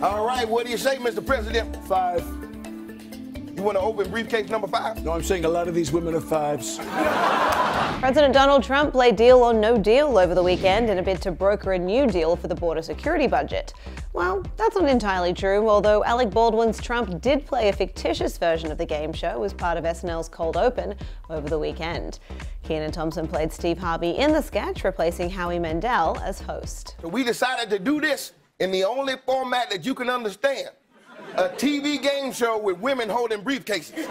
All right, what do you say, Mr. President? 5. You want to open briefcase number 5? No, I'm saying a lot of these women are 5s. President Donald Trump played Deal or No Deal over the weekend in a bid to broker a new deal for the border security budget. Well, that's not entirely true, although Alec Baldwin's Trump did play a fictitious version of the game show as part of SNL's Cold Open over the weekend. Kenan Thompson played Steve Harvey in the sketch, replacing Howie Mandel as host. So we decided to do this in the only format that you can understand. A TV game show with women holding briefcases.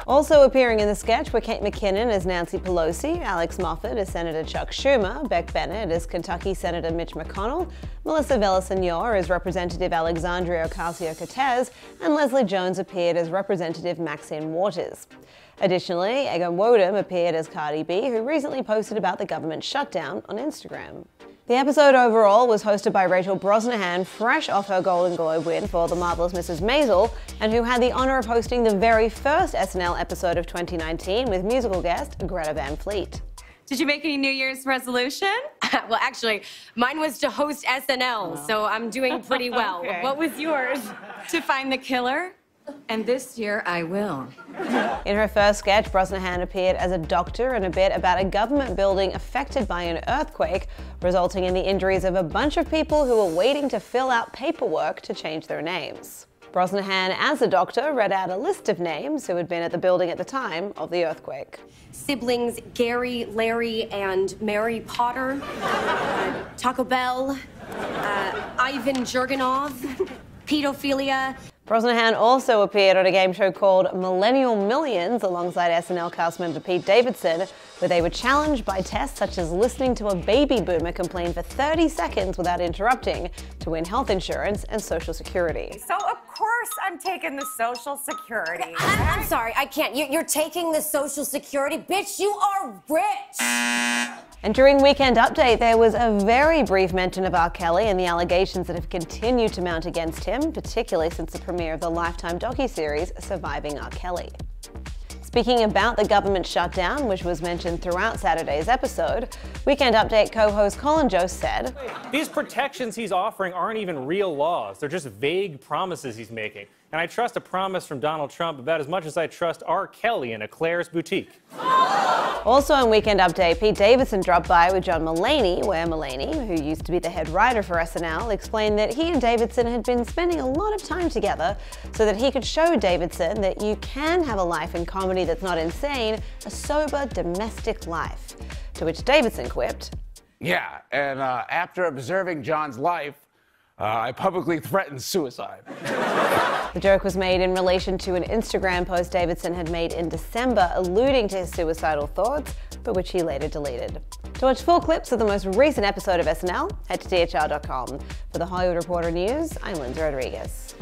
Also appearing in the sketch were Kate McKinnon as Nancy Pelosi, Alex Moffat as Senator Chuck Schumer, Beck Bennett as Kentucky Senator Mitch McConnell, Melissa Villaseñor as Representative Alexandria Ocasio-Cortez, and Leslie Jones appeared as Representative Maxine Waters. Additionally, Egan Wodum appeared as Cardi B, who recently posted about the government shutdown on Instagram. The episode overall was hosted by Rachel Brosnahan, fresh off her Golden Globe win for The Marvelous Mrs. Maisel, and who had the honor of hosting the very first SNL episode of 2019 with musical guest Greta Van Fleet. Did you make any New Year's resolution? Well, actually, mine was to host SNL, so I'm doing pretty well. Okay. What was yours? To find the killer? And this year I will. In her first sketch, Brosnahan appeared as a doctor in a bit about a government building affected by an earthquake, resulting in the injuries of a bunch of people who were waiting to fill out paperwork to change their names. Brosnahan, as a doctor, read out a list of names who had been at the building at the time of the earthquake. Siblings Gary, Larry, and Mary Potter. Taco Bell. Ivan Jurgenov. Pedophilia. Brosnahan also appeared on a game show called Millennial Millions alongside SNL cast member Pete Davidson, where they were challenged by tests such as listening to a baby boomer complain for 30 seconds without interrupting to win health insurance and Social Security. So of course I'm taking the Social Security. I'm sorry, I can't. You're taking the Social Security? Bitch, you are rich! And during Weekend Update, there was a very brief mention of R. Kelly and the allegations that have continued to mount against him, particularly since the premiere of the Lifetime docuseries Surviving R. Kelly. Speaking about the government shutdown, which was mentioned throughout Saturday's episode, Weekend Update co-host Colin Jost said, "These protections he's offering aren't even real laws. They're just vague promises he's making. And I trust a promise from Donald Trump about as much as I trust R. Kelly in a Claire's boutique." Also on Weekend Update, Pete Davidson dropped by with John Mulaney, where Mulaney, who used to be the head writer for SNL, explained that he and Davidson had been spending a lot of time together so that he could show Davidson that you can have a life in comedy that's not insane, a sober, domestic life. To which Davidson quipped, "Yeah, and after observing John's life, I publicly threatened suicide." The joke was made in relation to an Instagram post Davidson had made in December alluding to his suicidal thoughts, but which he later deleted. To watch full clips of the most recent episode of SNL, head to THR.com. For the Hollywood Reporter News, I'm Lindsay Rodriguez.